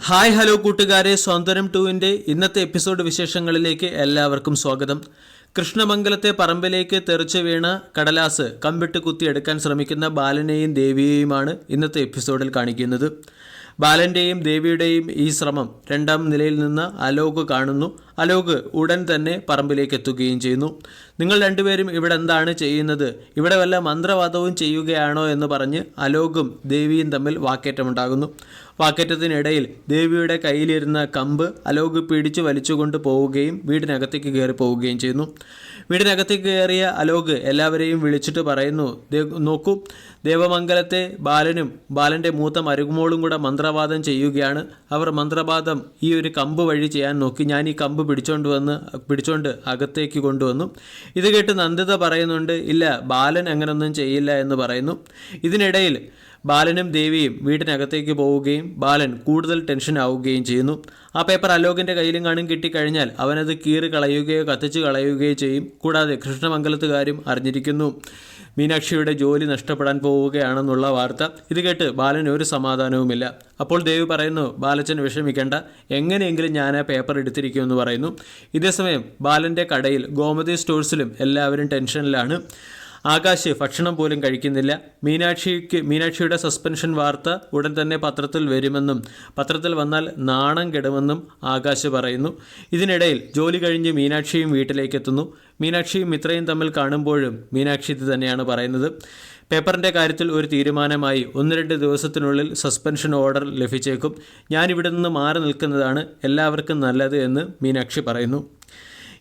Hi hello കൂട്ടുകാരെ, സ്വാതന്ത്ര്യം 2-ന്റെ ഇന്നത്തെ എപ്പിസോഡ് വിശേഷങ്ങളിലേക്ക് എല്ലാവർക്കും സ്വാഗതം. കൃഷ്ണമംഗലത്തെ പറമ്പിലേക്ക് തെറിച്ചു വീണ കടലാസ് കമ്പിട്ട് കുത്തിയെടുക്കാൻ ശ്രമിക്കുന്ന ബാലനെയും ദേവിയെയുമാണ് ഇന്നത്തെ എപ്പിസോഡിൽ കാണിക്കുന്നത്. ബാലൻ്റെയും ദേവിയുടെയും ഈ ശ്രമം രണ്ടാം നിലയിൽ നിന്ന് അലോക് കാണുന്നു. അലോക് ഉടൻ തന്നെ പറമ്പിലേക്ക് എത്തുകയും ചെയ്യുന്നു. നിങ്ങൾ രണ്ടുപേരും ഇവിടെ എന്താണ് ചെയ്യുന്നത്? ഇവിടെ വല്ല മന്ത്രവാദവും ചെയ്യുകയാണോ എന്ന് പറഞ്ഞ് അലോകും ദേവിയും തമ്മിൽ വാക്കേറ്റമുണ്ടാകുന്നു. വാക്കേറ്റത്തിനിടയിൽ ദേവിയുടെ കയ്യിലിരുന്ന കമ്പ് അലോക് പിടിച്ചു വലിച്ചുകൊണ്ട് പോവുകയും വീടിനകത്തേക്ക് കയറി പോവുകയും ചെയ്യുന്നു. വീടിനകത്തേക്ക് കയറിയ അലോക് എല്ലാവരെയും വിളിച്ചിട്ട് പറയുന്നു, നോക്കൂ, ദേവമംഗലത്തെ ബാലനും ബാലൻ്റെ മൂത്ത മരുമോളും കൂടെ മന്ത്രവാദം ചെയ്യുകയാണ്. അവർ മന്ത്രവാദം ഈ ഒരു കമ്പ് വഴി ചെയ്യാൻ നോക്കി. ഞാൻ ഈ കമ്പ് പിടിച്ചോണ്ട് അകത്തേക്ക് കൊണ്ടുവന്നു. ഇത് കേട്ട് നന്ദിത പറയുന്നുണ്ട്, ഇല്ല, ബാലൻ അങ്ങനൊന്നും ചെയ്യില്ല എന്ന് പറയുന്നു. ഇതിനിടയിൽ ബാലനും ദേവിയും വീടിനകത്തേക്ക് പോവുകയും ബാലൻ കൂടുതൽ ടെൻഷൻ ആവുകയും ചെയ്യുന്നു. ആ പേപ്പർ അലോകിൻ്റെ കയ്യിലും കാണും കിട്ടിക്കഴിഞ്ഞാൽ അവനത് കീറി കളയുകയോ കത്തിച്ച് കളയുകയോ ചെയ്യും. കൂടാതെ കൃഷ്ണമംഗലത്തുകാരും അറിഞ്ഞിരിക്കുന്നു മീനാക്ഷിയുടെ ജോലി നഷ്ടപ്പെടാൻ പോവുകയാണെന്നുള്ള വാർത്ത. ഇത് കേട്ട് ബാലന് ഒരു സമാധാനവുമില്ല. അപ്പോൾ ദേവി പറയുന്നു, ബാലച്ചൻ വിഷമിക്കേണ്ട, എങ്ങനെയെങ്കിലും ഞാൻ ആ പേപ്പർ എടുത്തിരിക്കുമെന്ന് പറയുന്നു. ഇതേസമയം ബാലൻ്റെ കടയിൽ ഗോമതി സ്റ്റോഴ്സിലും എല്ലാവരും ടെൻഷനിലാണ്. ആകാശ് ഭക്ഷണം പോലും കഴിക്കുന്നില്ല. മീനാക്ഷിയുടെ സസ്പെൻഷൻ വാർത്ത ഉടൻ തന്നെ പത്രത്തിൽ വരുമെന്നും പത്രത്തിൽ വന്നാൽ നാണം കെടുമെന്നും ആകാശ് പറയുന്നു. ഇതിനിടയിൽ ജോലി കഴിഞ്ഞ് മീനാക്ഷിയും വീട്ടിലേക്ക് എത്തുന്നു. മീനാക്ഷിയും മിത്രയും തമ്മിൽ കാണുമ്പോഴും മീനാക്ഷി ഇത് തന്നെയാണ് പറയുന്നത്. പേപ്പറിൻ്റെ കാര്യത്തിൽ ഒരു തീരുമാനമായി. 1-2 ദിവസത്തിനുള്ളിൽ സസ്പെൻഷൻ ഓർഡർ ലഭിച്ചേക്കും. ഞാനിവിടെ നിന്ന് മാറി നിൽക്കുന്നതാണ് എല്ലാവർക്കും നല്ലത് എന്ന് മീനാക്ഷി പറയുന്നു.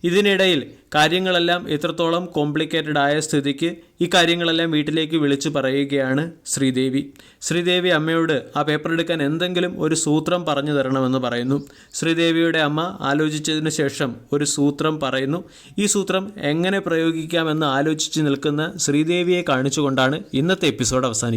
ഇതിനിടയിൽ കാര്യങ്ങളെല്ലാം ഇത്രത്തോളം കോംപ്ലിക്കേറ്റഡ് ആയ സ്ഥിതിക്ക് ഈ കാര്യങ്ങളെല്ലാം വീട്ടിലേക്ക് വിളിച്ചു പറയുകയാണ് ശ്രീദേവി അമ്മയോട് ആ പേപ്പർ എടുക്കാൻ എന്തെങ്കിലും ഒരു സൂത്രം പറഞ്ഞു തരണമെന്ന് പറയുന്നു. ശ്രീദേവിയുടെ അമ്മ ആലോചിച്ചതിന് ശേഷം ഒരു സൂത്രം പറയുന്നു. ഈ സൂത്രം എങ്ങനെ പ്രയോഗിക്കാമെന്ന് ആലോചിച്ച് നിൽക്കുന്ന ശ്രീദേവിയെ കാണിച്ചുകൊണ്ടാണ് ഇന്നത്തെ എപ്പിസോഡ് അവസാനിക്കുന്നത്.